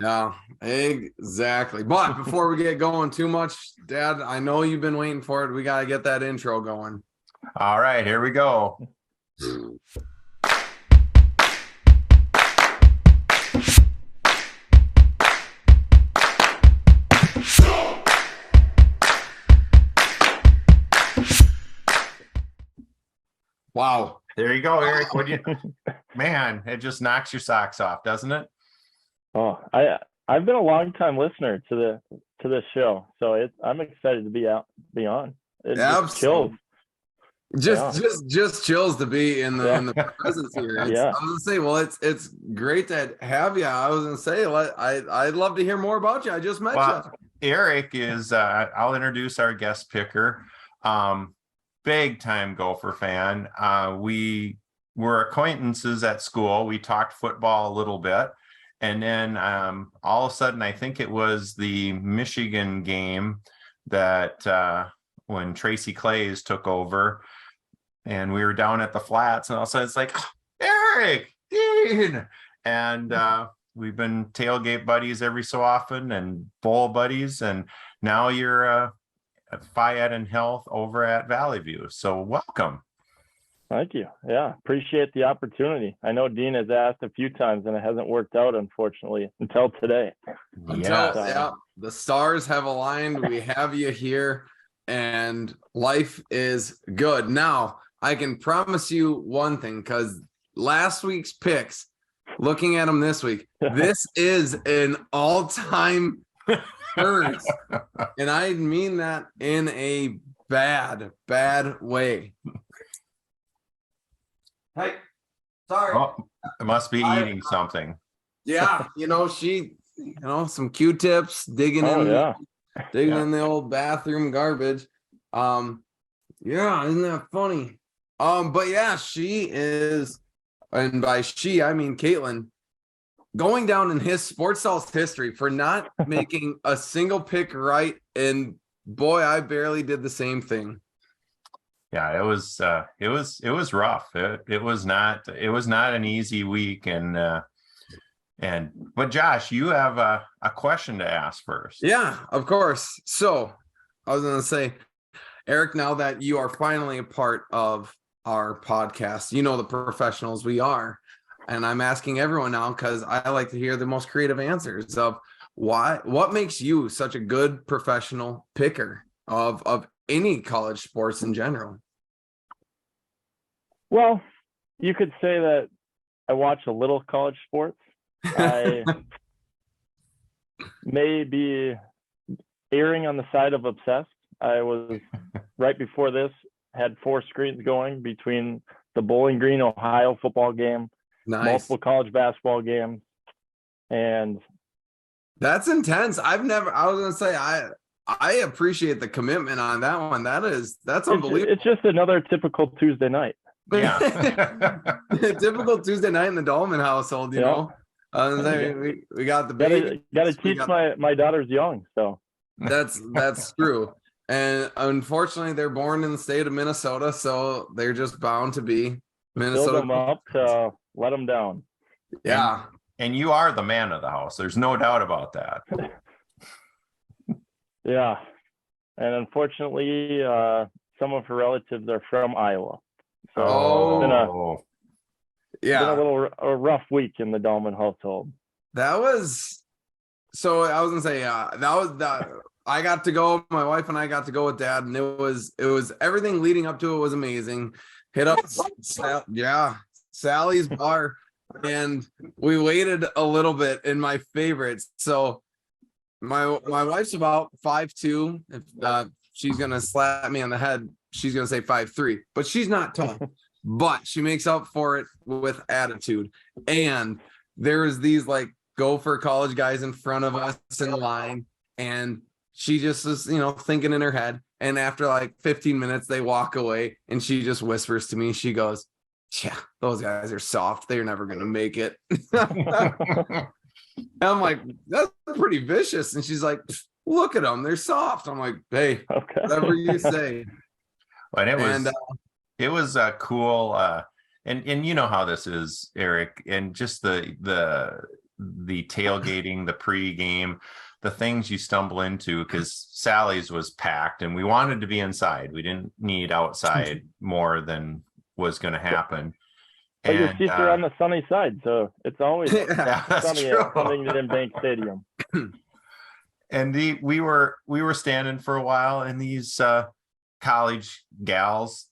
Yeah, exactly. But before we get going too much, Dad, I know you've been waiting for it. We got to get that intro going. All right, here we go. Wow. There you go, Eric. Man, it just knocks your socks off, doesn't it? Oh, I've been a long time listener to this show, so I'm excited to be on. It just chills. Just chills to be in the presence here. I was gonna say, well, it's great to have you. I was gonna say, I'd love to hear more about you. I just met you. Eric is. I'll introduce our guest picker. Big time Gopher fan. We were acquaintances at school. We talked football a little bit, and then all of a sudden, I think it was the Michigan game that when Tracy Claeys took over. And we were down at the flats, and all of a sudden it's like, Eric, Dean. And we've been tailgate buddies every so often and bowl buddies. And now you're at Phi Ed and Health over at Valley View. So welcome. Thank you. Yeah, appreciate the opportunity. I know Dean has asked a few times and it hasn't worked out, unfortunately, until today. Yeah, the stars have aligned. We have you here, and life is good. Now, I can promise you one thing, because last week's picks, looking at them this week, this is an all-time curse. And I mean that in a bad way. Hey, sorry. Oh, it must be eating something. Yeah, some Q-tips, digging in the old bathroom garbage. Yeah, isn't that funny? But yeah, she is, and by she, I mean Caitlin, going down in his Sports Sauce history for not making a single pick right. And boy, I barely did the same thing. Yeah, it was rough. It was not an easy week. But Josh, you have a question to ask first. Yeah, of course. So I was going to say, Eric, now that you are finally a part of our podcast, you know the professionals we are, and I'm asking everyone now because I like to hear the most creative answers of what makes you such a good professional picker of any college sports in general. Well, you could say that I watch a little college sports. I may be erring on the side of obsessed. I was right before this, had 4 screens going between the Bowling Green, Ohio football game, multiple college basketball games, and that's intense. I was gonna say I appreciate the commitment on that one. That's unbelievable. It's just another typical Tuesday night. Yeah. Typical Tuesday night in the Dolman household, you know. We got the baby. Got to teach my daughters young, so that's true. And unfortunately, they're born in the state of Minnesota, so they're just bound to be Minnesota. Build them up to let them down. Yeah. And you are the man of the house. There's no doubt about that. Yeah. And unfortunately, some of her relatives are from Iowa. So it's been a rough week in the Dahlman household. I was gonna say, I got to go, my wife and I got to go with Dad, and it was everything leading up to it was amazing. Hit up Sally's bar, and we waited a little bit in my favorites. So my wife's about 5'2". If she's gonna slap me on the head, she's gonna say 5'3", but she's not tall. But she makes up for it with attitude. And there's these like Gopher college guys in front of us in line, and she just is, thinking in her head. And after like 15 minutes, they walk away, and she just whispers to me. She goes, "Yeah, those guys are soft. They're never going to make it." I'm like, "That's pretty vicious." And she's like, "Look at them. They're soft." I'm like, "Hey, whatever you say." But it was cool. And you know how this is, Eric, and just the the tailgating, the pregame, the things you stumble into, because Sally's was packed and we wanted to be inside. We didn't need outside more than was going to happen. But your And seats are on the sunny side, so it's always yeah, that's sunny true. at Huntington Bank Stadium. And we were standing for a while, and these college gals,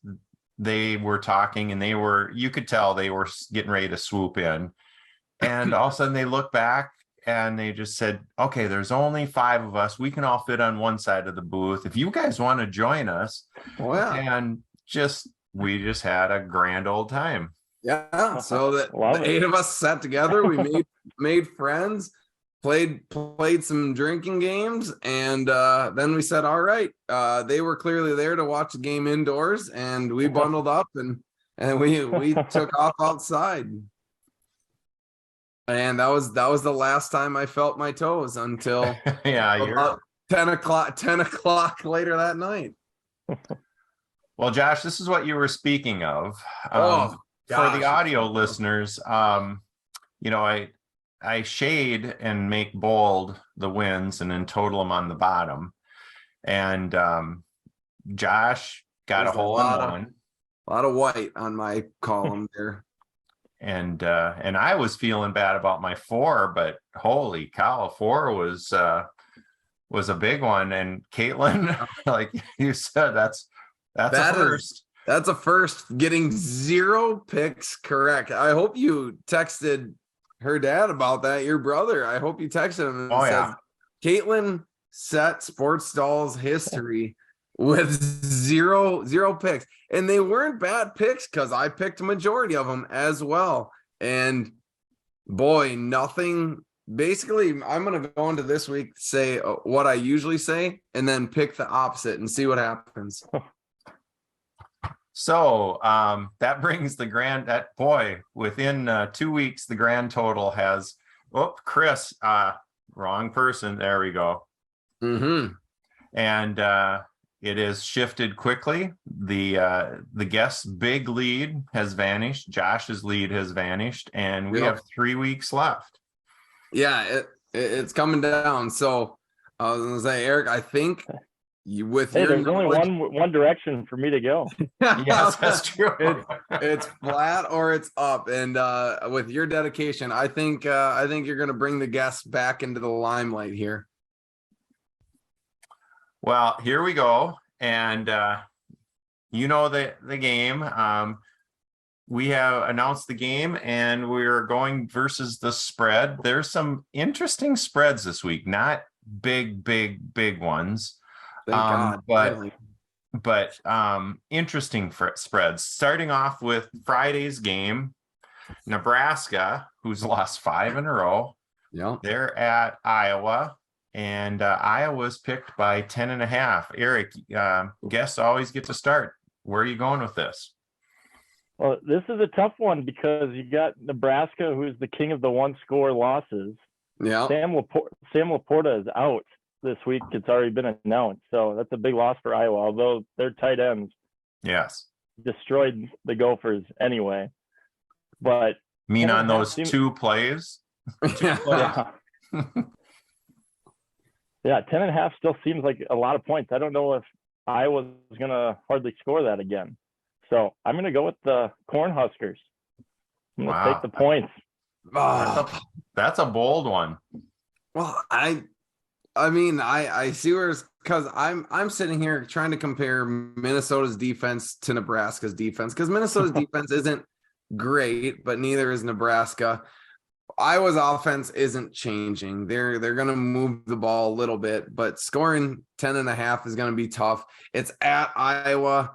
they were talking, and you could tell they were getting ready to swoop in. And all of a sudden they look back and they just said, okay, there's only 5 of us. We can all fit on one side of the booth. If you guys want to join us. Wow. And we just had a grand old time. Yeah. So the 8 of us sat together. We made friends, played some drinking games, and then we said, all right. They were clearly there to watch the game indoors, and we bundled up and we took off outside. And that was the last time I felt my toes until yeah, about 10 o'clock later that night. Well, Josh, this is what you were speaking of. For the audio listeners, you know, I shade and make bold the wins and then total them on the bottom. And Josh got a hole in one. A lot of white on my column there. And I was feeling bad about my 4, but holy cow, 4 was a big one. And Caitlin, like you said, that's a first. That's a first, getting 0 picks correct. I hope you texted her dad about that, your brother. I hope you texted him and said, Caitlin set Sports Doll's history with zero picks. And they weren't bad picks because I picked a majority of them as well. And boy, nothing. Basically, I'm going to go into this week, say what I usually say, and then pick the opposite and see what happens. So that brings within 2 weeks, the grand total has, Chris, wrong person. There we go. Mm-hmm. And it is shifted quickly. The guest's big lead has vanished. Josh's lead has vanished, and we have 3 weeks left. Yeah, it's coming down. So I was gonna say, Eric, I think there's only one direction for me to go. Yes, that's true. It's flat or it's up, and with your dedication, I think you're gonna bring the guests back into the limelight here. Well, here we go. And you know the game. We have announced the game, and we're going versus the spread. There's some interesting spreads this week, not big ones. Thank God. But interesting spreads. Starting off with Friday's game, Nebraska, who's lost 5 in a row. Yeah, they're at Iowa. And Iowa's picked by 10.5. Eric, guests always get to start. Where are you going with this? Well, this is a tough one because you got Nebraska, who's the king of the 1-score losses. Yeah. Sam Laporta is out this week. It's already been announced. So that's a big loss for Iowa, although their tight ends destroyed the Gophers anyway. But on those 2 plays? Yeah. Yeah, 10.5 still seems like a lot of points. I don't know if Iowa's going to hardly score that again. So I'm going to go with the Cornhuskers. I'm going to take the points. That's a bold one. Well, I mean, I see where it's because I'm sitting here trying to compare Minnesota's defense to Nebraska's defense, because Minnesota's defense isn't great, but neither is Nebraska. Iowa's offense isn't changing. They're going to move the ball a little bit, but scoring 10.5 is going to be tough. It's at Iowa.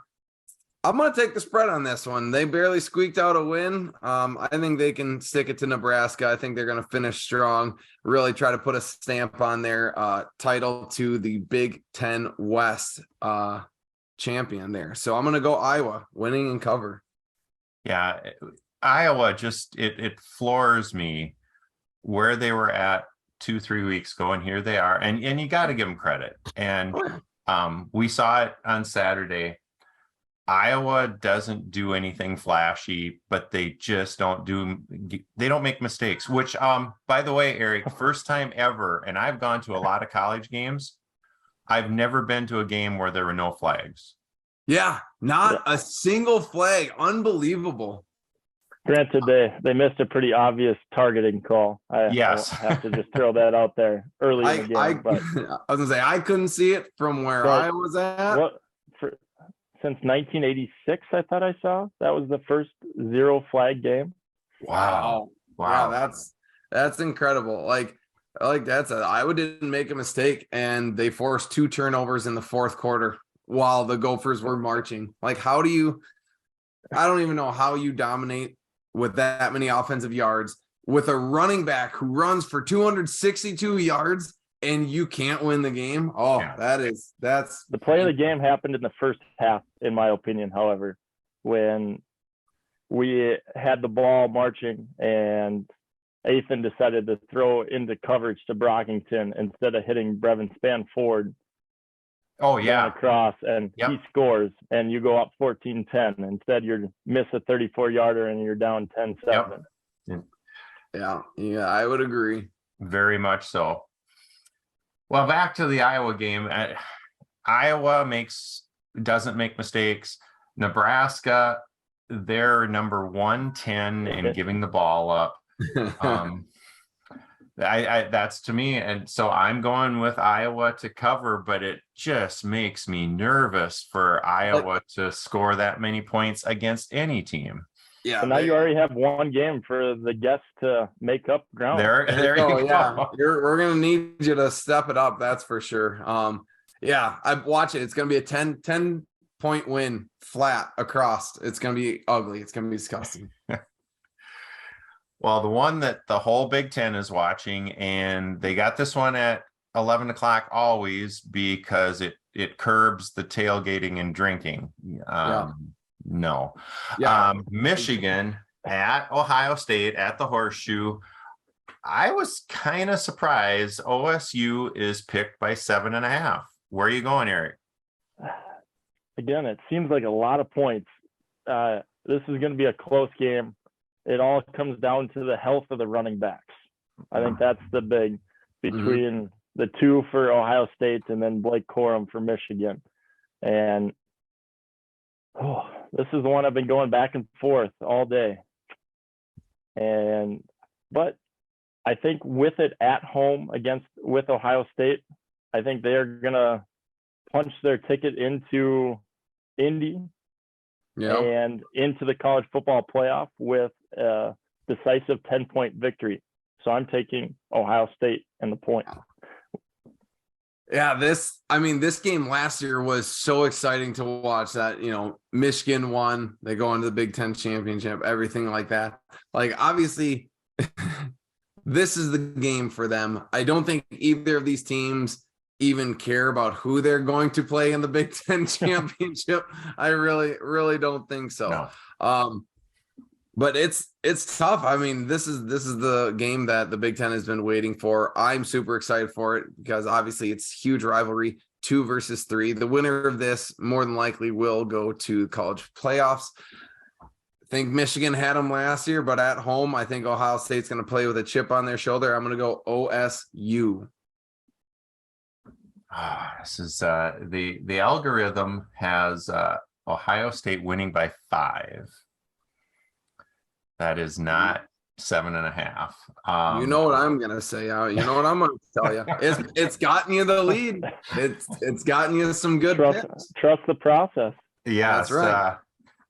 I'm going to take the spread on this one. They barely squeaked out a win. I think they can stick it to Nebraska. I think they're going to finish strong, really try to put a stamp on their title to the Big Ten West champion there. So I'm going to go Iowa, winning and cover. Yeah, Iowa just it floors me where they were at 2-3 weeks ago, and here they are. And you got to give them credit. And we saw it on Saturday. Iowa doesn't do anything flashy, but they just they don't make mistakes, which, by the way, Eric, first time ever, and I've gone to a lot of college games. I've never been to a game where there were no flags. Yeah, not a single flag. Unbelievable. Granted, they missed a pretty obvious targeting call. Yes. I have to just throw that out there early in the game. But I was gonna say I couldn't see it from where I was at. Since 1986, I thought I saw that was the first zero flag game. Wow. Yeah, that's incredible. Like Dad said, Iowa didn't make a mistake, and they forced 2 turnovers in the fourth quarter while the Gophers were marching. Like, I don't even know how you dominate with that many offensive yards with a running back who runs for 262 yards and you can't win the game. Oh, yeah. That's the play of the game happened in the first half, in my opinion. However, when we had the ball marching and Ethan decided to throw into coverage to Brockington instead of hitting Brevin Spann-Ford. Oh yeah, across, and he scores, and you go up 14-10. Instead, you miss a 34-yarder and you're down 10-7. Yeah, I would agree. Very much so. Well, back to the Iowa game. Iowa doesn't make mistakes. Nebraska, they're number 110 in giving the ball up. That's to me, and so I'm going with Iowa to cover, but it just makes me nervous for Iowa to score that many points against any team. Yeah. So now you already have one game for the guests to make up ground. There you go. Yeah, we're gonna need you to step it up. That's for sure. Yeah, I watch it. It's gonna be a 10 point win flat across. It's gonna be ugly. It's gonna be disgusting. Well, the one that the whole Big Ten is watching, and they got this one at 11 o'clock always because it curbs the tailgating and drinking. No. Yeah. Michigan at Ohio State at the Horseshoe. I was kind of surprised OSU is picked by 7.5. Where are you going, Eric? Again, it seems like a lot of points. This is going to be a close game. It all comes down to the health of the running backs. I think that's the big between the two for Ohio State and then Blake Corum for Michigan. And this is the one I've been going back and forth all day. But I think with it at home with Ohio State, I think they're gonna punch their ticket into Indy. Yeah. And into the college football playoff with a decisive 10-point victory. So I'm taking Ohio State and the point. Yeah, this game last year was so exciting to watch that, Michigan won, they go into the Big Ten championship, everything like that. Like, obviously, this is the game for them. I don't think either of these teams even care about who they're going to play in the Big Ten championship. I really, really don't think so. No. But it's tough. I mean, this is the game that the Big Ten has been waiting for. I'm super excited for it because obviously it's huge rivalry, 2 versus 3. The winner of this more than likely will go to college playoffs. I think Michigan had them last year, but at home, I think Ohio State's going to play with a chip on their shoulder. I'm going to go OSU. This is the algorithm has Ohio State winning by 5. That is not 7.5. You know what I'm gonna say. You know what I'm gonna tell you. It's gotten you the lead. It's gotten you some good picks. Trust the process. Yes, that's right.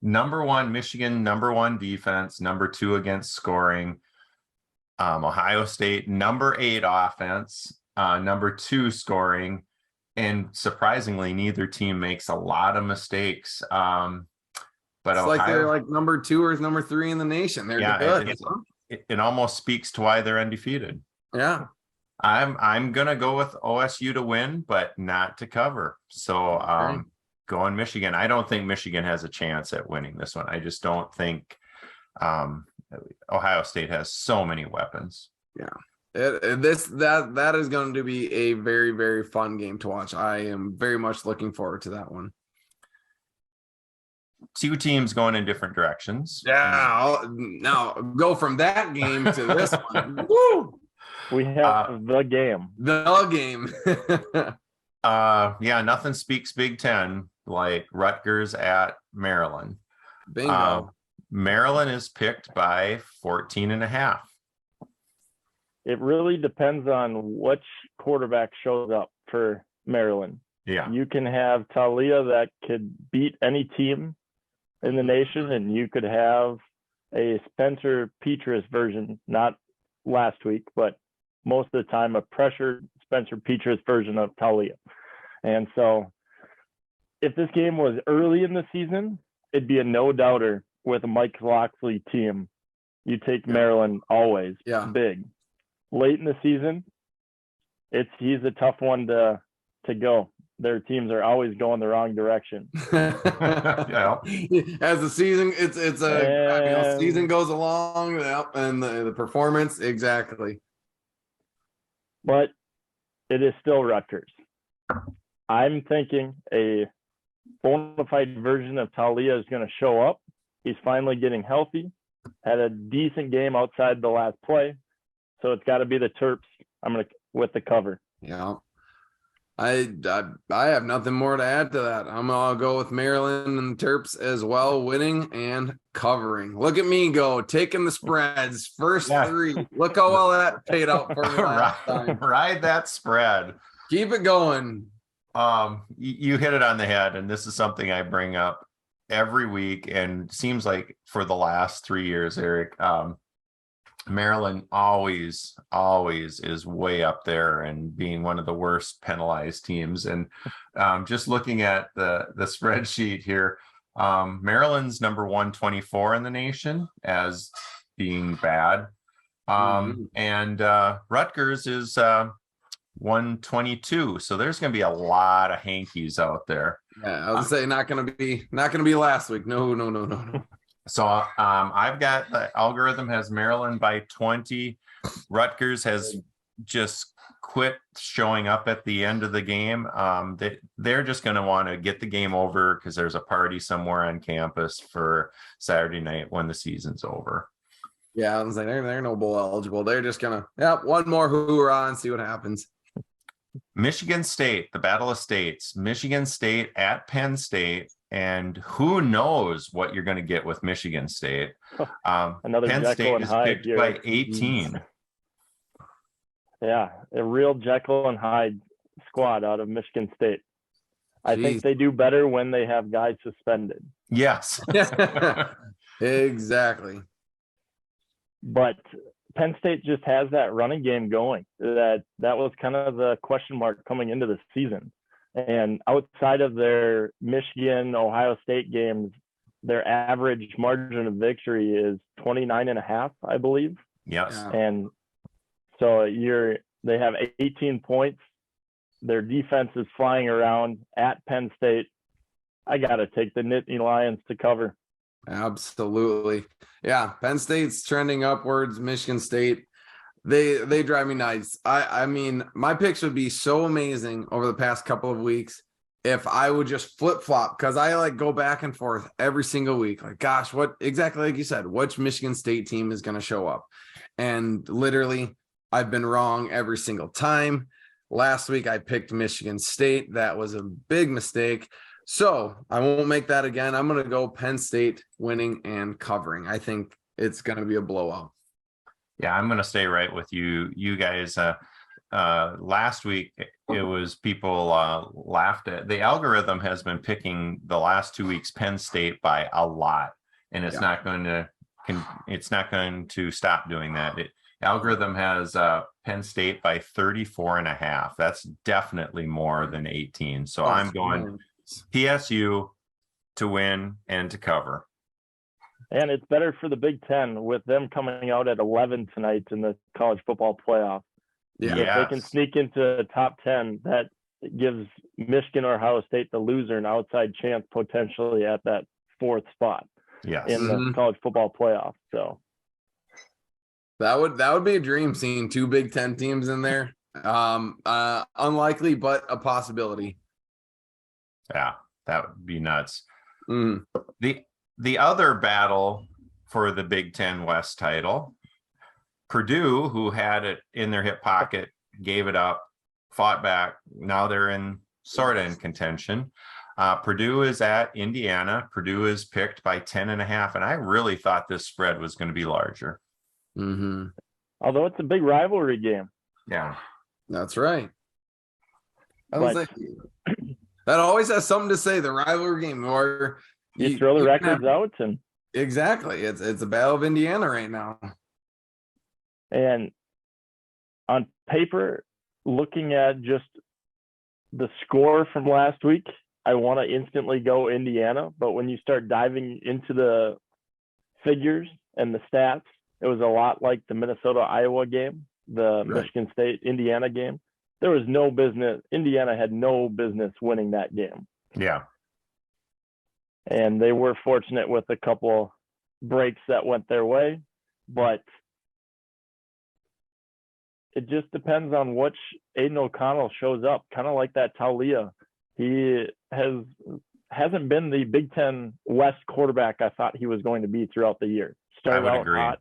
Number 1 Michigan, number 1 defense, number 2 against scoring. Ohio State, number 8 offense, number 2 scoring. And surprisingly, neither team makes a lot of mistakes. But it's like they're like number 2 or number 3 in the nation. They're good. It almost speaks to why they're undefeated. Yeah. I'm gonna go with OSU to win, but not to cover. So going Michigan. I don't think Michigan has a chance at winning this one. I just don't think Ohio State has so many weapons. Yeah. That is going to be a very, very fun game to watch. I am very much looking forward to that one. two teams going in different directions. Yeah. Now go from that game to this one. Woo! We have the game. The game. Yeah, nothing speaks Big Ten like Rutgers at Maryland. Bingo. Maryland is picked by 14.5. It really depends on which quarterback shows up for Maryland. Yeah. You can have Talia that could beat any team in the nation, and you could have a Spencer Petras version, not last week, but most of the time a pressured Spencer Petras version of Talia. And so if this game was early in the season, it'd be a no-doubter with a Mike Locksley team. You take Maryland always, big. Late in the season, he's a tough one to go. Their teams are always going the wrong direction. Yeah. As the season, season goes along, and the performance, exactly. But it is still Rutgers. I'm thinking a bona fide version of Talia is going to show up. He's finally getting healthy, had a decent game outside the last play. So it's got to be the Terps. I'm going to with the cover. Yeah. I have nothing more to add to that. I'm going to go with Maryland and the Terps as well, winning and covering. Look at me go, taking the spreads, first three. Look how well that paid out for me last time. Ride that spread. Keep it going. You hit it on the head, and this is something I bring up every week, and seems like for the last 3 years, Eric, Maryland always is way up there and being one of the worst penalized teams. And just looking at the spreadsheet here, Maryland's number 124 in the nation as being bad. And Rutgers is 122. So there's going to be a lot of hankies out there. Yeah, I would say not going to be last week. No. So I've got the algorithm has Maryland by 20. Rutgers has just quit showing up at the end of the game. They're just going to want to get the game over because there's a party somewhere on campus for Saturday night when the season's over. Yeah, I was like, they're no bowl eligible. They're just going to, one more hoorah and see what happens. Michigan State, the Battle of States. Michigan State at Penn State. And who knows what you're going to get with Michigan State. Another Penn Jekyll State and is Hyde picked here. by 18. Yeah, a real Jekyll and Hyde squad out of Michigan State. I think Jeez. they do better when they have guys suspended. Yes. Exactly. But Penn State just has that running game going. That was kind of the question mark coming into the season. And outside of their Michigan, Ohio State games, their average margin of victory is 29.5, I believe. Yes. Yeah. And so they have 18 points. Their defense is flying around at Penn State. I got to take the Nittany Lions to cover. Absolutely. Yeah. Penn State's trending upwards. Michigan State, they drive me nuts. I mean, my picks would be so amazing over the past couple of weeks if I would just flip flop, because I go back and forth every single week. Like, gosh, what exactly, like you said, which Michigan State team is going to show up? And literally, I've been wrong every single time. Last week, I picked Michigan State. That was a big mistake. So I won't make that again. I'm going to go Penn State winning and covering. I think it's going to be a blowout. Yeah, I'm going to stay right with you. You guys, last week, it was people laughed at. The algorithm has been picking the last 2 weeks Penn State by a lot, and it's not going to stop doing that. Algorithm has Penn State by 34.5. That's definitely more than 18. So I'm going PSU to win and to cover. And it's better for the Big Ten with them coming out at 11 tonight in the college football playoff. Yeah. If they can sneak into the top 10, that gives Michigan or Ohio State, the loser, an outside chance potentially at that fourth spot in the college football playoff. So that would be a dream, seeing two Big Ten teams in there. Unlikely, but a possibility. Yeah, that would be nuts. Mm. The other battle for the Big Ten West title, Purdue, who had it in their hip pocket, gave it up, fought back. Now they're in contention. Purdue is at Indiana. Purdue is picked by 10.5. And I really thought this spread was going to be larger. Mm-hmm. Although it's a big rivalry game. Yeah. That's right. But That always has something to say, the rivalry game, or you throw the can records have- out, and exactly. It's a battle of Indiana right now. and on paper, looking at just the score from last week, I want to instantly go Indiana. But when you start diving into the figures and the stats, it was a lot like the Minnesota-Iowa game, the Right. Michigan State-Indiana game. There was no business. Indiana had no business winning that game. Yeah. And they were fortunate with a couple breaks that went their way, but it just depends on which Aiden O'Connell shows up, kind of like that Taulia. He hasn't been the Big Ten West quarterback I thought he was going to be throughout the year. Started out agree. hot,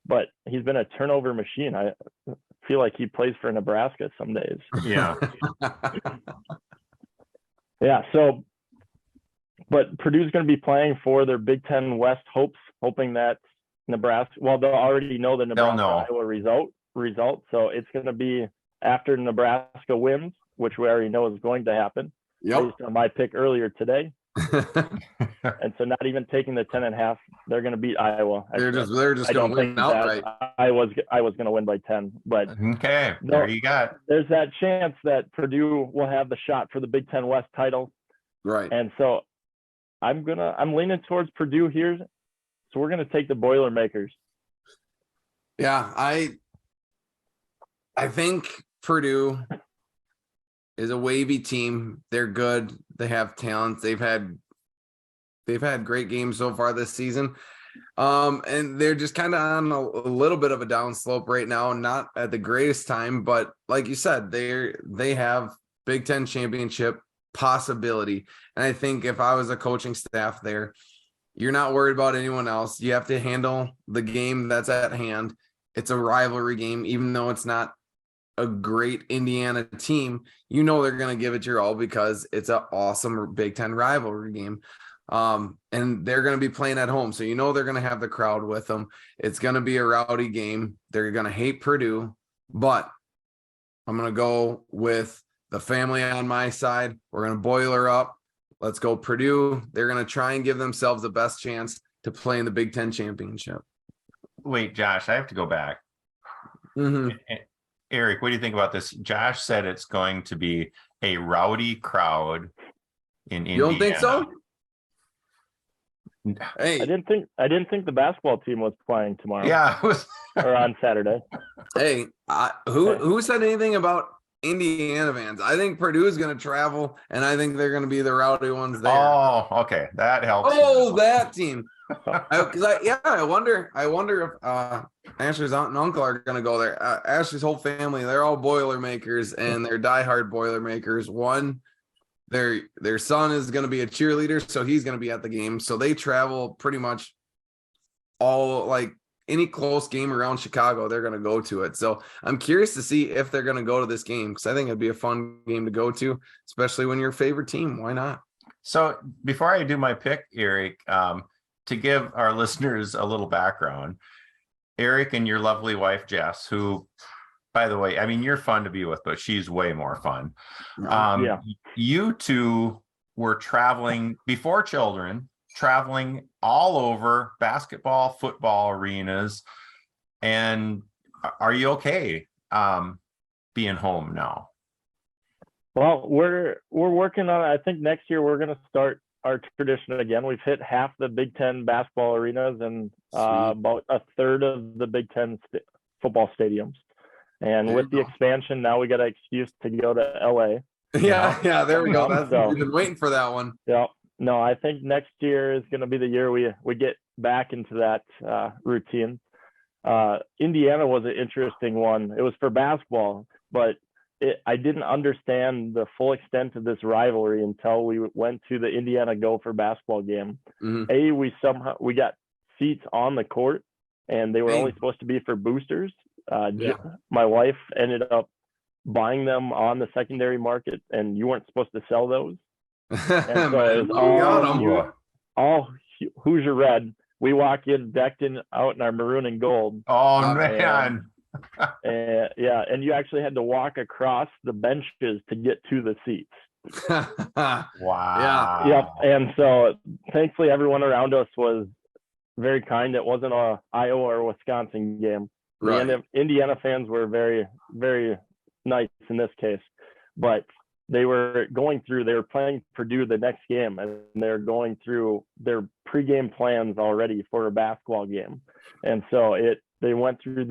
but he's been a turnover machine. I feel like he plays for Nebraska some days. Yeah. Yeah, so but Purdue's going to be playing for their Big Ten West hopes, hoping that Nebraska, well, they'll already know the Nebraska-Iowa result. So it's going to be after Nebraska wins, which we already know is going to happen Yep. based on my pick earlier today. And so not even taking the 10.5, they're going to beat Iowa. they're just I going don't to think win outright. that I was going to win by 10, but Okay. No. There you got. there's that chance that Purdue will have the shot for the Big Ten West title. Right. And so I'm leaning towards Purdue here. So we're going to take the Boilermakers. Yeah, I think Purdue is a wavy team. They're good. They have talent. They've had great games so far this season. And they're just kind of on a little bit of a downslope right now, not at the greatest time, but like you said, they have Big Ten championship possibility. And I think if I was a coaching staff there, you're not worried about anyone else. You have to handle the game that's at hand. It's a rivalry game, even though it's not a great Indiana team. You know they're going to give it your all because it's an awesome Big Ten rivalry game. And they're going to be playing at home. So you know they're going to have the crowd with them. It's going to be a rowdy game. They're going to hate Purdue, but I'm going to go with the family on my side. We're going to boiler up. Let's go Purdue. They're going to try and give themselves the best chance to play in the Big Ten championship. Wait, Josh, I have to go back. Mm-hmm. Eric, what do you think about this? Josh said it's going to be a rowdy crowd in Indiana. You don't think so? Hey, I didn't think the basketball team was playing tomorrow. Yeah. Or on Saturday. hey, who said anything about Indiana fans? I think Purdue is going to travel, and I think they're going to be the rowdy ones there. Oh, okay. That helps. Oh, that team. I wonder if Ashley's aunt and uncle are going to go there. Ashley's whole family, they're all Boilermakers, and they're diehard Boilermakers. One, their son is going to be a cheerleader, so he's going to be at the game. So they travel pretty much all, like any close game around Chicago, they're going to go to it. So I'm curious to see if they're going to go to this game, because I think it'd be a fun game to go to, especially when you're a favorite team. Why not? So before I do my pick, Eric, to give our listeners a little background, Eric and your lovely wife, Jess, who, by the way, I mean, you're fun to be with, but she's way more fun. Yeah. You two were traveling before children, traveling all over basketball, football arenas. And are you okay being home now? Well, we're working on it. I think next year we're going to start our tradition again. We've hit half the Big Ten basketball arenas and about a third of the Big Ten football stadiums. And with the expansion, now we got an excuse to go to LA. Yeah, there we go. So- We've been waiting for that one. Yeah. No, I think next year is going to be the year we get back into that routine. Indiana was an interesting one. It was for basketball, but I didn't understand the full extent of this rivalry until we went to the Indiana Gopher basketball game. Mhm. We got seats on the court, and they were Dang. only supposed to be for boosters. Yeah. My wife ended up buying them on the secondary market, and you weren't supposed to sell those. And so it was We got 'em. all Hoosier red. We walk in decked in out in our maroon and gold. Oh man. And yeah, and you actually had to walk across the benches to get to the seats. Wow. Yep. And so thankfully everyone around us was very kind. It wasn't a Iowa or Wisconsin game. Right. The Indiana fans were very, very nice in this case, but they were playing Purdue the next game, and they're going through their pregame plans already for a basketball game. And so they went through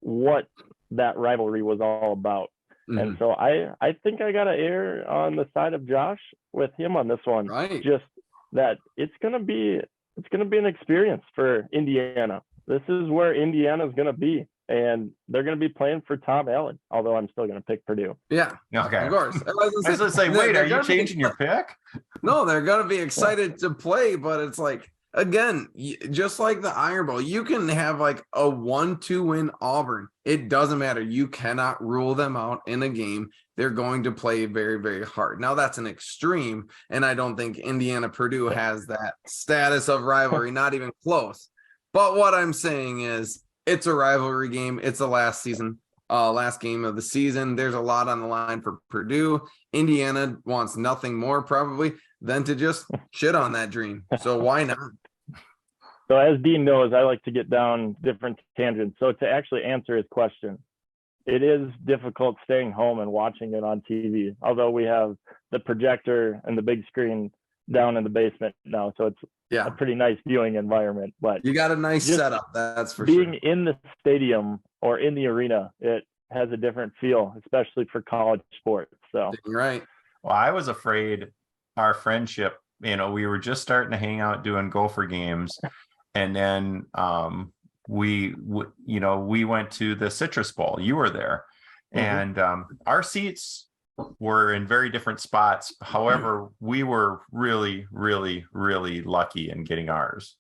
what that rivalry was all about. Mhm. And so I think I got to err on the side of Josh with him on this one. Right. Just that it's gonna be an experience for Indiana. This is where Indiana's gonna be, and they're gonna be playing for Tom Allen. Although I'm still gonna pick Purdue. Yeah. Okay. Of course. I was gonna say, wait, are you changing your pick? No, they're gonna be excited to play, but it's like, again, just like the Iron Bowl, you can have like a 1-2 win Auburn. It doesn't matter. You cannot rule them out in a game. They're going to play very, very hard. Now that's an extreme, and I don't think Indiana Purdue has that status of rivalry, not even close. But what I'm saying is, it's a rivalry game. It's the last game of the season. There's a lot on the line for Purdue. Indiana wants nothing more probably than to just shit on that dream. So why not? So as Dean knows, I like to get down different tangents. So to actually answer his question, it is difficult staying home and watching it on TV, although we have the projector and the big screen down in the basement now. So it's a pretty nice viewing environment. But you got a nice setup, that's for being sure. in the stadium or in the arena, it has a different feel, especially for college sports. So right. Well, I was afraid our friendship, we were just starting to hang out doing Gopher games, and then we went to the Citrus Bowl. You were there, and our seats were in very different spots. However, we were really, really, really lucky in getting ours.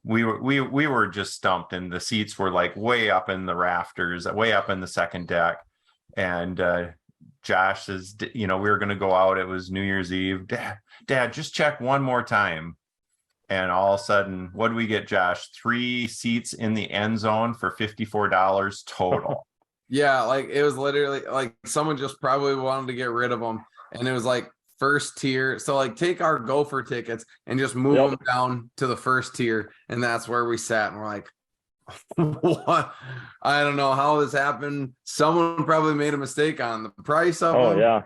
We were just stumped, and the seats were like way up in the rafters, way up in the second deck. And Josh says, we were going to go out. It was New Year's Eve. Dad, just check one more time. And all of a sudden, what do we get, Josh? 3 seats in the end zone for $54 total. Yeah, like it was literally like someone just probably wanted to get rid of them, and it was like first tier. So like take our Gopher tickets and just move them down to the first tier, and that's where we sat. And we're like, what? I don't know how this happened. Someone probably made a mistake on the price of them. Yeah.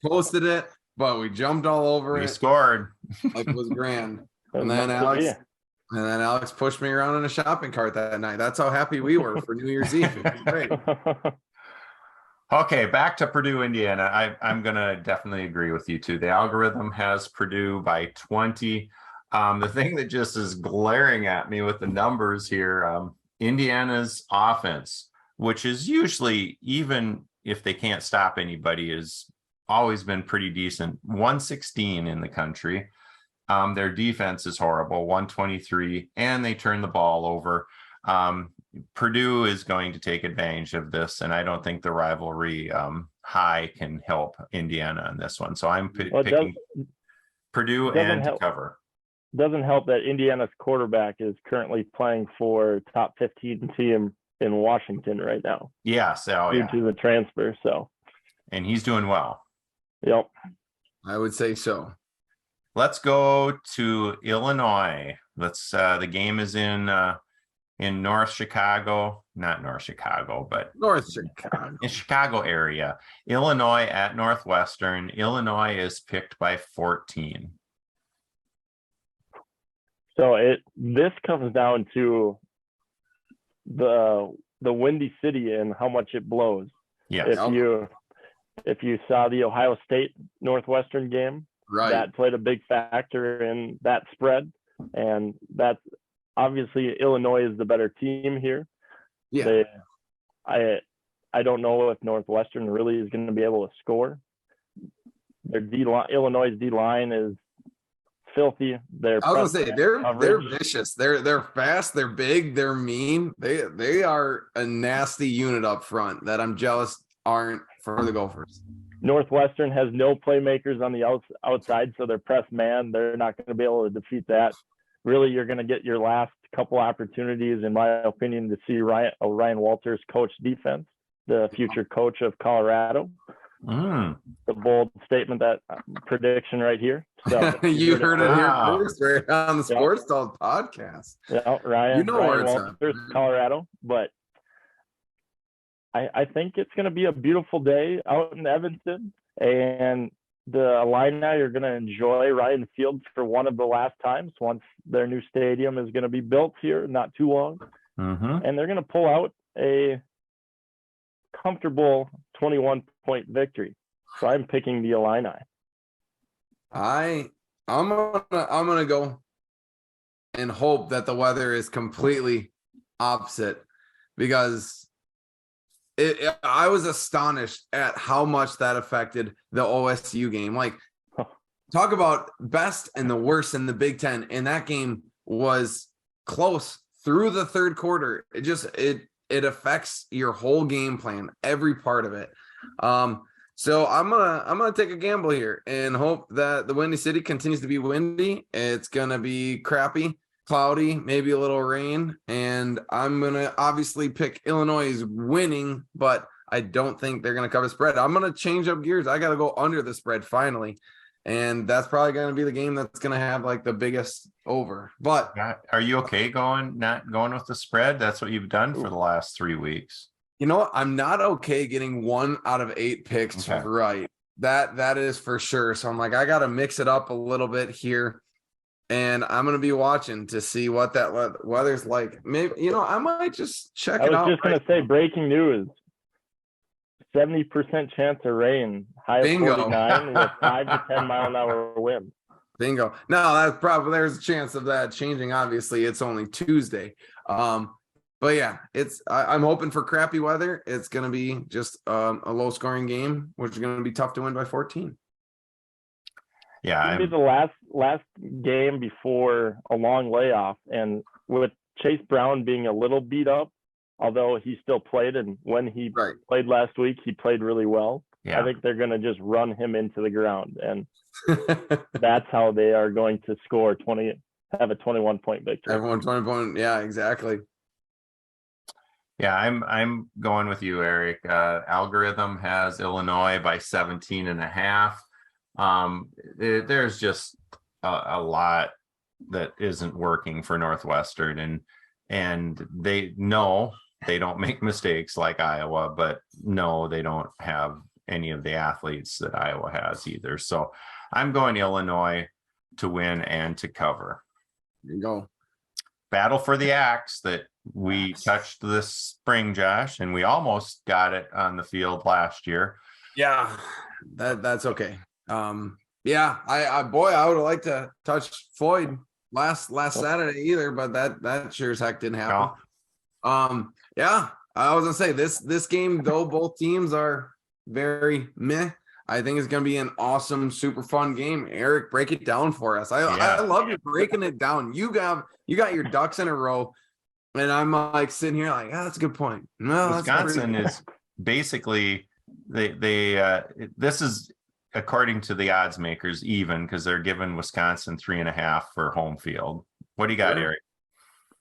Posted it, but we jumped all over it. We scored. Like it was grand. And then Alex pushed me around in a shopping cart that night. That's how happy we were for New Year's Eve. It was great. Okay, back to Purdue, Indiana. I'm going to definitely agree with you too. The algorithm has Purdue by 20. The thing that just is glaring at me with the numbers here, Indiana's offense, which is usually, even if they can't stop anybody, has always been pretty decent. 116 in the country. Their defense is horrible, 123, and they turn the ball over. Purdue is going to take advantage of this, and I don't think the rivalry high can help Indiana in this one. So I'm picking Purdue and to cover. Doesn't help that Indiana's quarterback is currently playing for top 15 team in Washington right now. Yes, due to the transfer. So, and he's doing well. Yep, I would say so. Let's go to Illinois. The game is in North Chicago, not North Chicago, but North Chicago, in Chicago area. Illinois at Northwestern. Illinois is picked by 14. So this comes down to the Windy City and how much it blows. Yes. If you saw the Ohio State Northwestern game, right, that played a big factor in that spread, and that's obviously Illinois is the better team here. Yeah, I don't know if Northwestern really is going to be able to score. Their D line, Illinois' D line is filthy. Their I was gonna say they're coverage, vicious. They're fast. They're big. They're mean. They are a nasty unit up front that I'm jealous aren't for the Gophers. Northwestern has no playmakers on the outside, so they're press man. They're not going to be able to defeat that. Really, you're going to get your last couple opportunities, in my opinion, to see Ryan Walters coach defense, the future coach of Colorado. The bold statement, that prediction right here. So you heard it here Wow. first, right on the Sports Talk podcast. Yeah, Ryan where it's Walters, at. Colorado. But I think it's going to be a beautiful day out in Evanston, and the Illini are going to enjoy Ryan Field for one of the last times once their new stadium is going to be built here not too long. And they're going to pull out a comfortable 21-point victory. So I'm picking the Illini. I'm gonna go and hope that the weather is completely opposite, because I was astonished at how much that affected the OSU game. Like, talk about best and the worst in the Big Ten, and that game was close through the third quarter. It affects your whole game plan, every part of it. So I'm gonna take a gamble here and hope that the Windy City continues to be windy. It's gonna be crappy, cloudy, maybe a little rain, and I'm gonna obviously pick Illinois winning, but I don't think they're gonna cover spread. I'm gonna change up gears. I gotta go under the spread finally, and that's probably gonna be the game that's gonna have like the biggest over. But are you okay not going with the spread? That's what you've done for the last 3 weeks. you know what? I'm not okay getting 1 out of 8 picks right. That is for sure. So I'm like, I gotta mix it up a little bit here. And I'm going to be watching to see what that weather's like. Maybe, I might just check it out. I was just going to say, breaking news, 70% chance of rain, high of 49 with 5 to 10 mile an hour wind. Bingo. No, that's probably, there's a chance of that changing. Obviously, it's only Tuesday. But yeah, I'm hoping for crappy weather. It's going to be just a low scoring game, which is going to be tough to win by 14. Yeah, it'll be the last game before a long layoff, and with Chase Brown being a little beat up, although he still played, and when he played last week, he played really well. I think they're going to just run him into the ground, and that's how they are going to score have a 21-point victory. Everyone 20 point, yeah, exactly. Yeah, I'm going with you, Eric. Algorithm has Illinois by 17.5. There's just a lot that isn't working for Northwestern, and they know they don't make mistakes like Iowa, but no, they don't have any of the athletes that Iowa has either. So I'm going Illinois to win and to cover. There you go. Battle for the axe that we touched this spring, Josh, and we almost got it on the field last year. Yeah, that's okay. Yeah, I would have liked to touch Floyd last Saturday either, but that sure as heck didn't happen. No. Yeah, I was gonna say this game, though both teams are very meh, I think it's gonna be an awesome, super fun game. Eric, break it down for us. I love you breaking it down. You got your ducks in a row, and I'm like sitting here like, that's a good point. No, Wisconsin is basically this is, according to the odds makers, even, because they're giving Wisconsin 3.5 for home field. What do you got, Eric?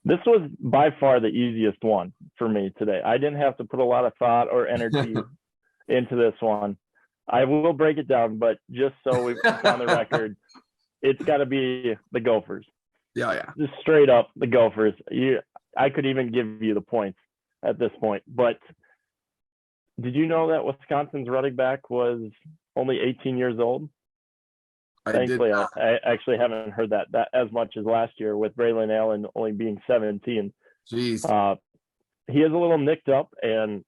This was by far the easiest one for me today. I didn't have to put a lot of thought or energy into this one. I will break it down, but just so we've on the record, it's got to be the Gophers. Yeah. Just straight up the Gophers. I could even give you the points at this point, but did you know that Wisconsin's running back was only 18 years old? Thankfully, I actually haven't heard that as much as last year, with Braylon Allen only being 17. Jeez. He is a little nicked up, and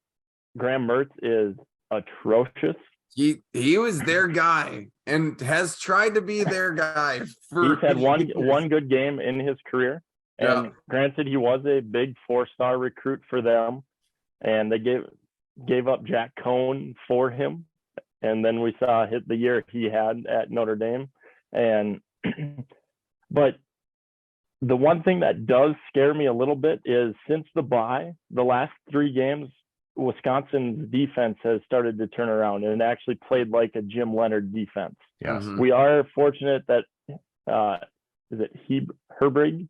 Graham Mertz is atrocious. He was their guy and has tried to be their guy. He's had one good game in his career, and granted, he was a big 4-star recruit for them, and gave up Jack Cohn for him. And then we saw the year he had at Notre Dame. And, but the one thing that does scare me a little bit is since the bye, the last 3 games, Wisconsin's defense has started to turn around and actually played like a Jim Leonhard defense. Yes. Mhm. We are fortunate that is it Herbig,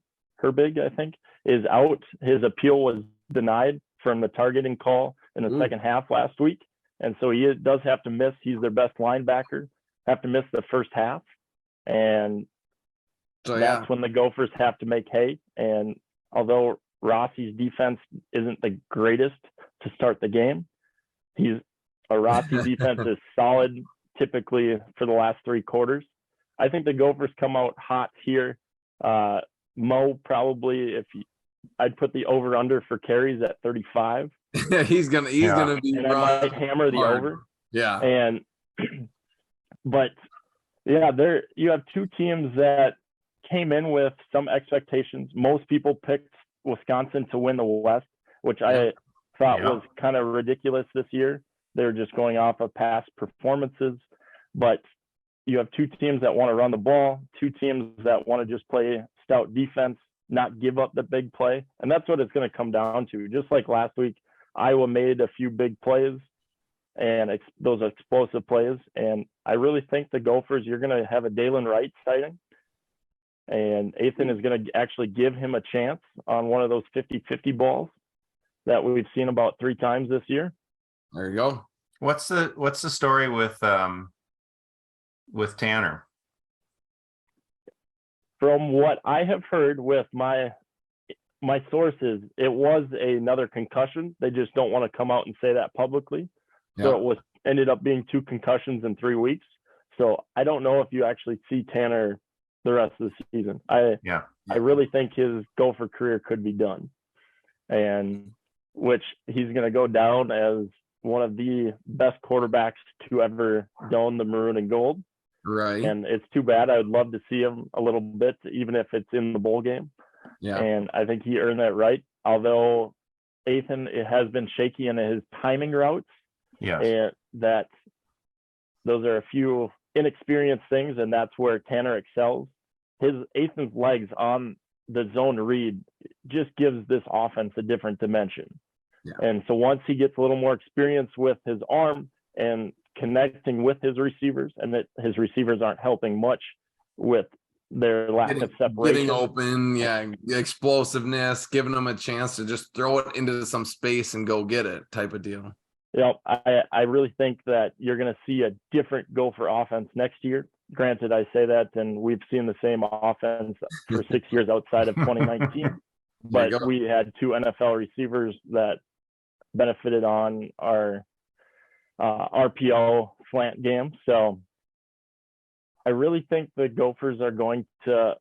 I think, is out. His appeal was denied from the targeting call in the second half last week. And so he does have to miss. He's their best linebacker, have to miss the first half. And So that's when the Gophers have to make hay. And although Rossi's defense isn't the greatest to start the game, Rossi's defense is solid typically for the last 3 quarters. I think the Gophers come out hot here. Mo probably, I'd put the over under for carries at 35. he's gonna be and I might hammer the hard. over. Yeah. And but yeah, you have 2 teams that came in with some expectations. Most people picked Wisconsin to win the West, which I thought was kind of ridiculous this year. They're just going off of past performances. But you have 2 teams that want to run the ball, 2 teams that want to just play stout defense, not give up the big play. And that's what it's going to come down to. Just like last week, Iowa made a few big plays and those explosive plays. And I really think the Gophers, you're going to have a Dalen Wright sighting. And Ethan is going to actually give him a chance on one of those 50-50 balls that we've seen about 3 times this year. There you go. What's the story with Tanner? From what I have heard with my sources, it was another concussion. They just don't want to come out and say that publicly. Yeah. So it ended up being 2 concussions in 3 weeks. So I don't know if you actually see Tanner the rest of the season. I really think his Gopher career could be done, and which he's going to go down as one of the best quarterbacks to ever don the maroon and gold. Right. And it's too bad. I would love to see him a little bit, even if it's in the bowl game. Yeah. And I think he earned that right. Although Ethan has been shaky in his timing routes. Yes. And that those are a few inexperienced things, and that's where Tanner excels. Ethan's legs on the zone read just gives this offense a different dimension. Yeah. And so once he gets a little more experience with his arm and connecting with his receivers, and that his receivers aren't helping much with their lack of separation. Getting open, explosiveness, giving them a chance to just throw it into some space and go get it type of deal. I really think that you're going to see a different Gopher offense next year. Granted, I say that, and we've seen the same offense for 6 years outside of 2019. But we had 2 NFL receivers that benefited on our RPO slant game. So I really think the Gophers are going to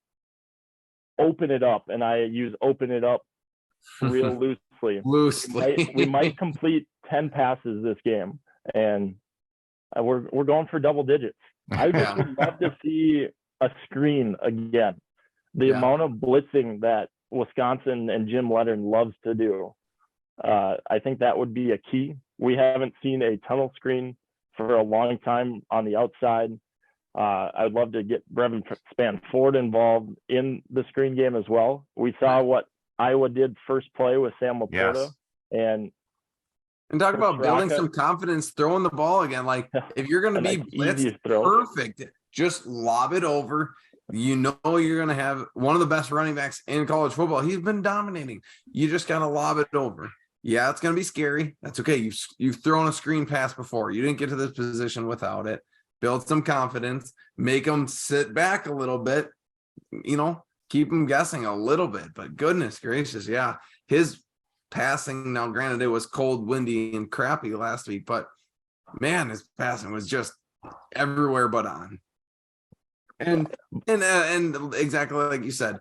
open it up, and I use open it up real loosely. We might complete 10 passes this game, and we're going for double digits. I just would love to see a screen again. The amount of blitzing that Wisconsin and Jim Leonhard loves to do. I think that would be a key. We haven't seen a tunnel screen for a long time on the outside. I would love to get Brevin Spann-Ford involved in the screen game as well. We saw what Iowa did first play with Sam Laporta. And talk about building some confidence, throwing the ball again. Like if you're going to be blitzed, perfect. Just lob it over. You know you're going to have one of the best running backs in college football. He's been dominating. You just got to lob it over. Yeah, it's going to be scary. That's okay. You've thrown a screen pass before. You didn't get to this position without it. Build some confidence. Make them sit back a little bit. Keep them guessing a little bit. But goodness gracious, yeah. His passing, now granted it was cold, windy, and crappy last week, but man, his passing was just everywhere but on. And exactly like you said,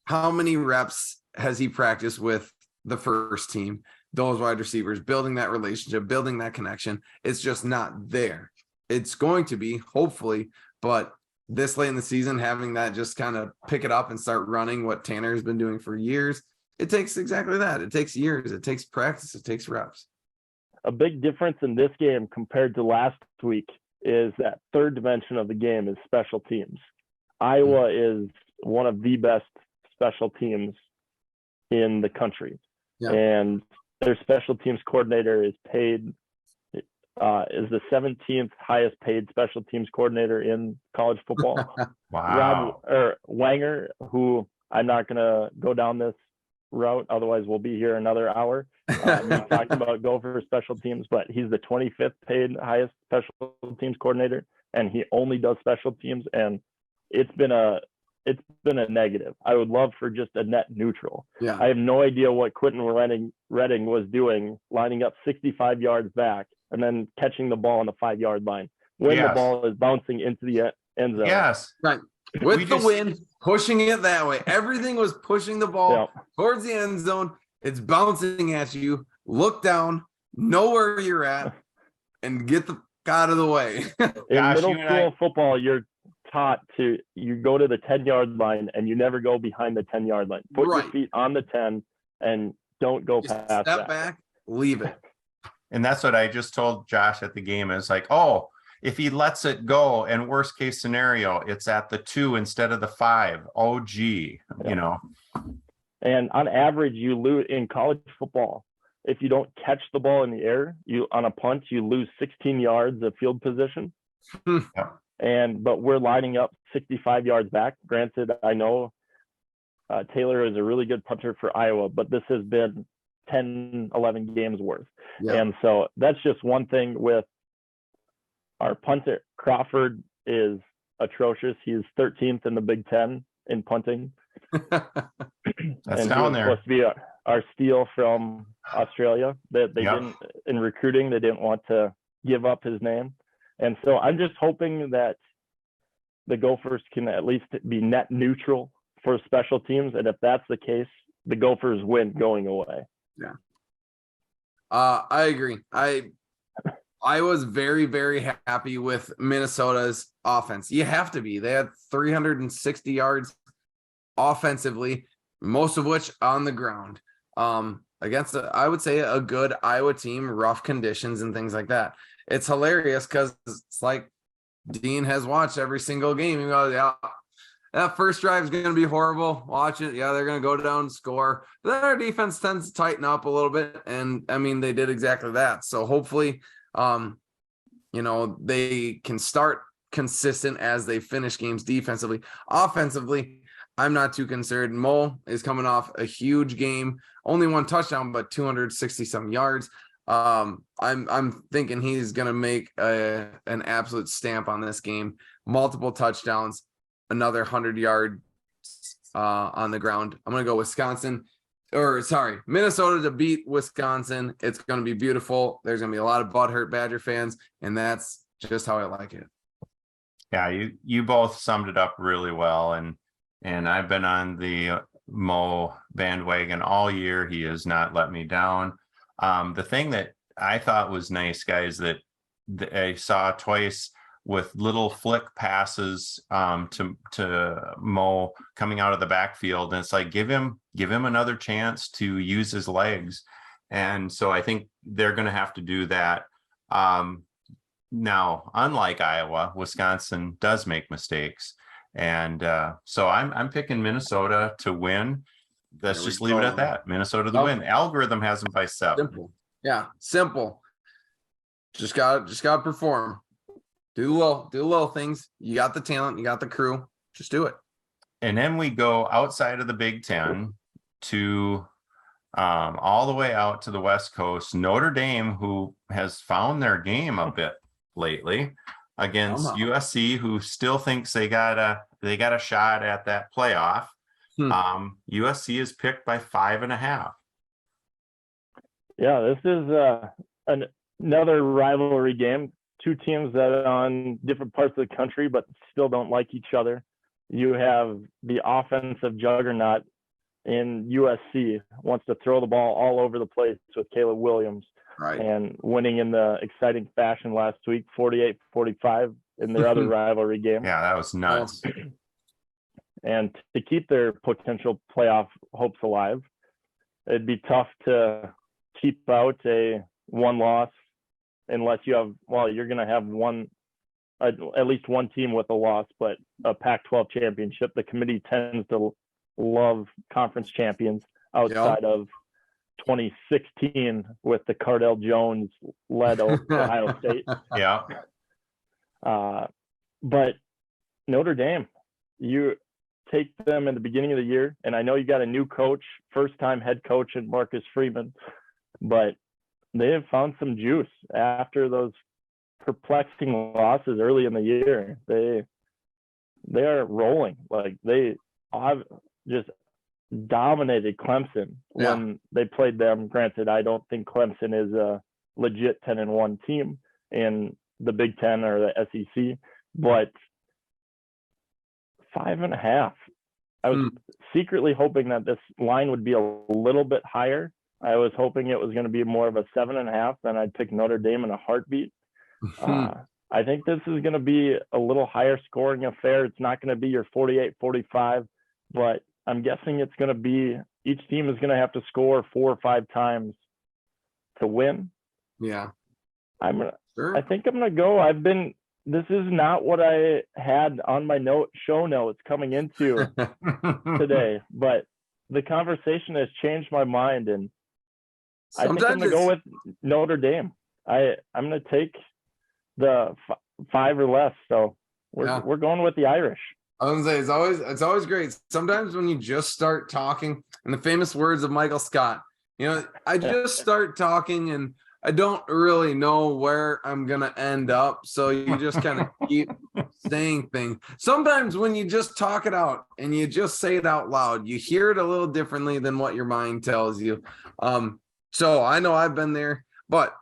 how many reps has he practiced with the first team, those wide receivers, building that relationship, building that connection? It's just not there. It's going to be, hopefully, but this late in the season, having that just kind of pick it up and start running what Tanner has been doing for years, it takes exactly that. It takes years. It takes practice. It takes reps. a big difference in this game compared to last week is that third dimension of the game is special teams. Iowa is one of the best special teams in the country. Yeah. And their special teams coordinator is paid, is the 17th highest paid special teams coordinator in college football. Wow. Wanger, who I'm not going to go down this route, otherwise we'll be here another hour. We talked about Gopher special teams, but he's the 25th paid highest special teams coordinator, and he only does special teams, and it's been a negative. I would love for just a net neutral. Yeah. I have no idea what Quentin Redding was doing, lining up 65 yards back and then catching the ball on the 5-yard line when the ball is bouncing into the end zone. Yes. Right. With the wind, pushing it that way. Everything was pushing the ball towards the end zone. It's bouncing at you. Look down, know where you're at, and get the out of the way. In middle school football, you're taught you go to the 10-yard line and you never go behind the 10-yard line. Put your feet on the 10 and don't go past that. Step back, leave it. And that's what I just told Josh at the game is like, oh, if he lets it go and worst case scenario, it's at the 2 instead of the 5. Oh, gee, you know. And on average, you lose in college football. If you don't catch the ball in the air, on a punt, you lose 16 yards of field position. But we're lining up 65 yards back. Granted, I know Taylor is a really good punter for Iowa, but this has been 10, 11 games worth. Yeah. And so that's just one thing with our punter. Crawford is atrocious. He's 13th in the Big Ten in punting. That's down there. Supposed to be our steal from Australia. They didn't, in recruiting, they didn't want to give up his name. And so I'm just hoping that the Gophers can at least be net neutral for special teams. And if that's the case, the Gophers win going away. Yeah. I agree. I was very, very happy with Minnesota's offense. You have to be. They had 360 yards offensively, most of which on the ground, against I would say a good Iowa team, rough conditions and things like that. It's hilarious because it's like Dean has watched every single game. He goes, yeah, that first drive is going to be horrible. Watch it. Yeah, they're going to go down and score. But then our defense tends to tighten up a little bit. And I mean, they did exactly that. So hopefully, they can start consistent as they finish games defensively. Offensively, I'm not too concerned. Mo is coming off a huge game, only one touchdown, but 260 some yards. I'm thinking he's going to make an absolute stamp on this game. Multiple touchdowns, another 100 yards on the ground. I'm going to go Minnesota to beat Wisconsin. It's going to be beautiful. There's going to be a lot of butthurt Badger fans, and that's just how I like it. Yeah, you both summed it up really well, and I've been on the Mo bandwagon all year. He has not let me down. The thing that I thought was nice, guys, that I saw twice with little flick passes to Mo coming out of the backfield, and it's like give him another chance to use his legs, and so I think they're going to have to do that. Now, unlike Iowa, Wisconsin does make mistakes. And so I'm picking Minnesota to win. Let's just leave it at that. Minnesota to win. Algorithm has them by 7. Simple. Yeah, simple. Just gotta perform. Do little things. You got the talent, you got the crew. Just do it. And then we go outside of the Big Ten to all the way out to the West Coast. Notre Dame, who has found their game a bit lately, against USC, who still thinks they got a shot at that playoff. USC is picked by 5.5. Yeah, this is another rivalry game. Two teams that are on different parts of the country, but still don't like each other. You have the offensive juggernaut in USC, wants to throw the ball all over the place with Caleb Williams. Right. And winning in the exciting fashion last week, 48-45 in their other rivalry game. Yeah, that was nuts. And to keep their potential playoff hopes alive, it'd be tough to keep out a one loss, unless you have, well, you're going to have one, at least one team with a loss, but a Pac-12 championship. The committee tends to love conference champions outside of 2016 with the Cardell Jones led Ohio State. Yeah. But Notre Dame, you take them in the beginning of the year, and I know you got a new coach, first-time head coach in Marcus Freeman, but they have found some juice after those perplexing losses early in the year. They are rolling. Like, they have just dominated Clemson when they played them. Granted, I don't think Clemson is a legit 10-1 team in the Big Ten or the SEC, but 5.5. I was secretly hoping that this line would be a little bit higher. I was hoping it was going to be more of a 7.5, then I'd pick Notre Dame in a heartbeat. I think this is going to be a little higher scoring affair. It's not going to be your 48-45, but I'm guessing it's going to be, each team is going to have to score 4 or 5 times to win. Yeah. I think I'm going to go. This is not what I had on my show notes coming into today, but the conversation has changed my mind, and I think I'm going to go with Notre Dame. I'm going to take the 5 or less. So we're going with the Irish. I was gonna say it's always great. Sometimes when you just start talking, in the famous words of Michael Scott, I just start talking and I don't really know where I'm gonna end up. So you just kind of keep saying things. Sometimes when you just talk it out and you just say it out loud, you hear it a little differently than what your mind tells you. So I know I've been there, but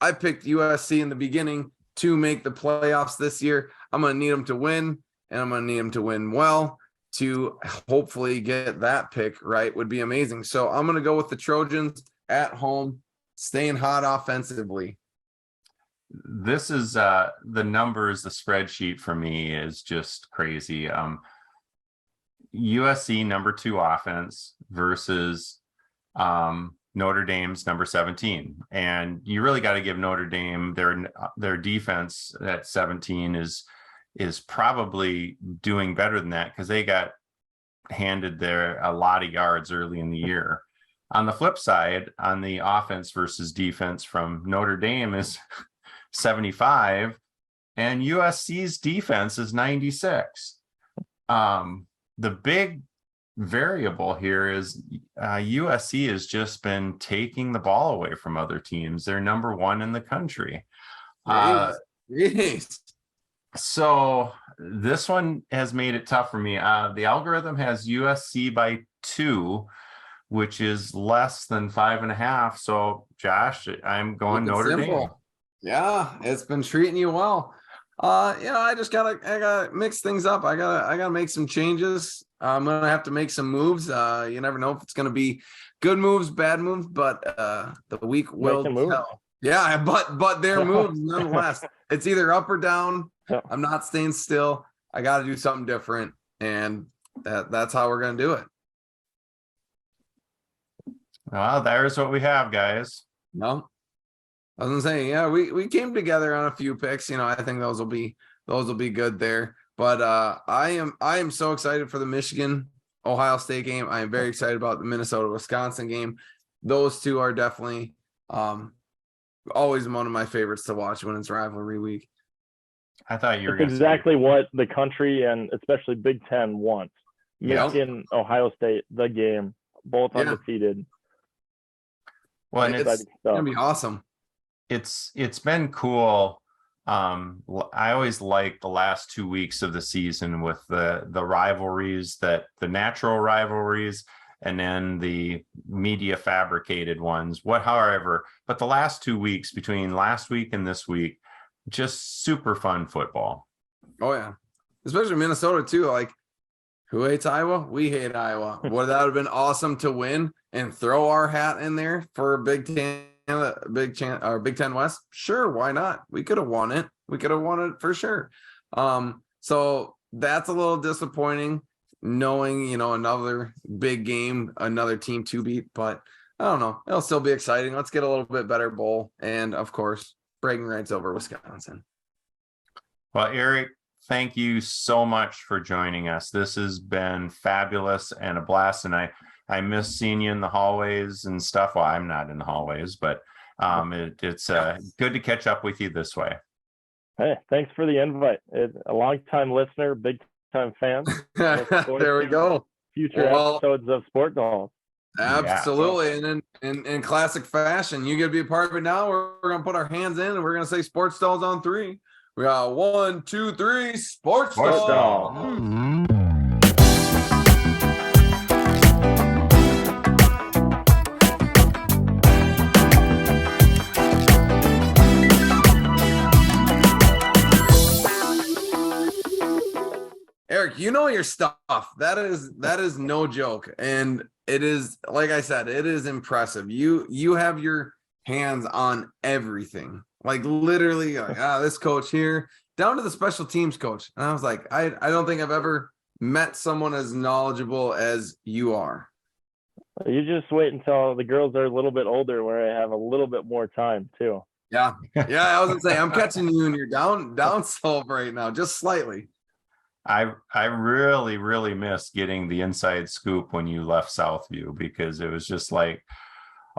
I picked USC in the beginning to make the playoffs this year. I'm gonna need them to win. And I'm going to need him to win well to hopefully get that pick right. Would be amazing. So I'm going to go with the Trojans at home, staying hot offensively. This is the numbers, the spreadsheet for me is just crazy. USC number 2 offense versus Notre Dame's number 17. And you really got to give Notre Dame their defense at 17 is probably doing better than that, because they got handed a lot of yards early in the year. On the flip side, on the offense versus defense from Notre Dame is 75, and USC's defense is 96. The big variable here is USC has just been taking the ball away from other teams. They're number 1 in the country. Yes. So this one has made it tough for me. The algorithm has USC by 2, which is less than 5.5. So Josh, I'm going Notre Dame. Yeah, it's been treating you well. I gotta mix things up. I gotta make some changes. I'm gonna have to make some moves. You never know if it's gonna be good moves, bad moves, but the week will tell. Yeah, but they're moves nonetheless. It's either up or down. I'm not staying still. I got to do something different, and that's how we're going to do it. Well, there's what we have, guys. No, I was gonna say, yeah, we came together on a few picks. I think those will be good there. But I am so excited for the Michigan Ohio State game. I am very excited about the Minnesota Wisconsin game. Those two are definitely always one of my favorites to watch when it's rivalry week. I thought you were going to exactly what the country and especially Big Ten wants. Michigan, Ohio State, the game, both undefeated. Well, it's going to be awesome. It's been cool. I always like the last 2 weeks of the season with the rivalries, the natural rivalries, and then the media fabricated ones. But the last 2 weeks, between last week and this week, just super fun football. Oh yeah, especially Minnesota too. Like, who hates Iowa? We hate Iowa. Would that have been awesome to win and throw our hat in there for Big Ten West? Sure, why not? We could have won it. We could have won it for sure. So that's a little disappointing, knowing another big game, another team to beat. But I don't know. It'll still be exciting. Let's get a little bit better bowl. And of course, bragging rights over Wisconsin. Well, Eric, thank you so much for joining us. This has been fabulous and a blast. And I miss seeing you in the hallways and stuff. Well, I'm not in the hallways, but it's good to catch up with you this way. Hey, thanks for the invite. A long-time listener, big-time fan. There we go. Future episodes of Sport Dolls. Absolutely. And in classic fashion, you get to be a part of it now. We're going to put our hands in and we're going to say Sports Dolls on 3. We got 1, 2, 3, Sports Dolls. Eric, you know your stuff. That is no joke. And it is, like I said, it is impressive. You have your hands on everything. Like literally, like, this coach here, down to the special teams coach. And I was like, I don't think I've ever met someone as knowledgeable as you are. You just wait until the girls are a little bit older where I have a little bit more time too. Yeah. I was gonna say, I'm catching you and you're down slope right now, just slightly. I really, really missed getting the inside scoop when you left Southview, because it was just like,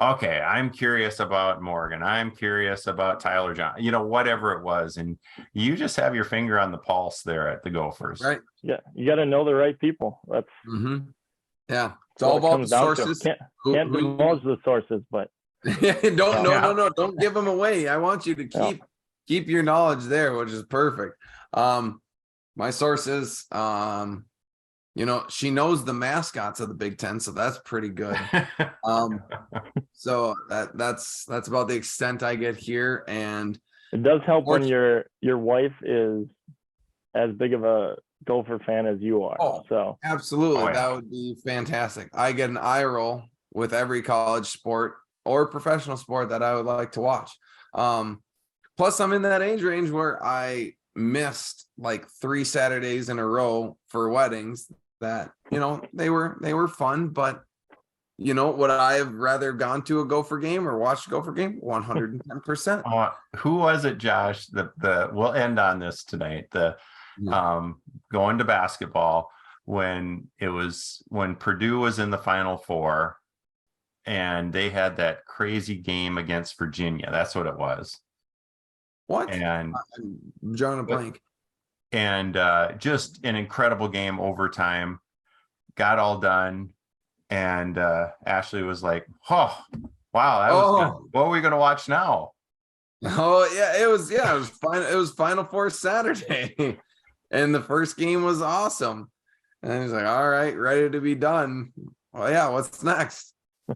okay, I'm curious about Morgan. I'm curious about Tyler John, whatever it was. And you just have your finger on the pulse there at the Gophers. Right. Yeah. You got to know the right people. That's yeah. It's all about the sources. Can't divulge the sources, but don't give them away. I want you to keep your knowledge there, which is perfect. My sources, she knows the mascots of the Big Ten, so that's pretty good. So that's about the extent I get here. And it does help when your wife is as big of a Gopher fan as you are. Oh, so absolutely. That would be fantastic. I get an eye roll with every college sport or professional sport that I would like to watch. Plus I'm in that age range where I missed like 3 Saturdays in a row for weddings that, they were fun, but would I have rather gone to a Gopher game or watched a Gopher game? 110%. Who was it, Josh? We'll end on this tonight. Going to basketball when Purdue was in the Final Four and they had that crazy game against Virginia. That's what it was. What? And I'm drawing a blank. And just an incredible game, overtime, got all done. And Ashley was like, oh, wow, that was good. What are we going to watch now? Oh, yeah, it was fine. It was Final Four Saturday. And the first game was awesome. And he's like, all right, ready to be done. Well, yeah, what's next?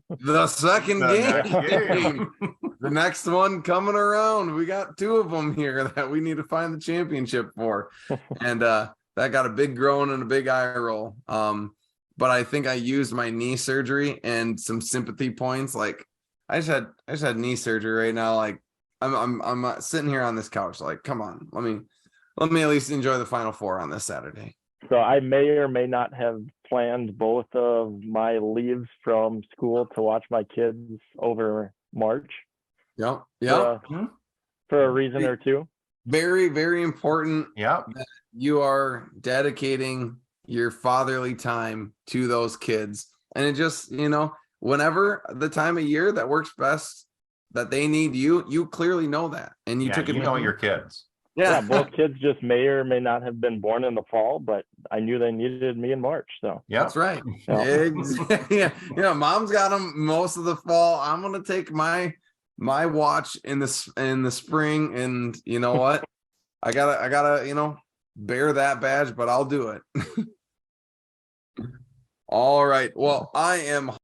The second game. The next one coming around. We got 2 of them here that we need to find the championship for. And that got a big groan and a big eye roll. But I think I used my knee surgery and some sympathy points. Like I just had knee surgery right now. Like I'm sitting here on this couch. Like, come on, let me at least enjoy the Final Four on this Saturday. So I may or may not have planned both of my leaves from school to watch my kids over March. Yep. For a reason or two. Very, very important. Yep. That you are dedicating your fatherly time to those kids. And it just, whenever the time of year that works best, that they need you clearly know that. And you took it. Your kids. Yeah, both kids just may or may not have been born in the fall, but I knew they needed me in March. So that's right. Yeah. Mom's got them most of the fall. I'm gonna take my watch in the spring, and you know what? I gotta bear that badge, but I'll do it. All right. Well, I am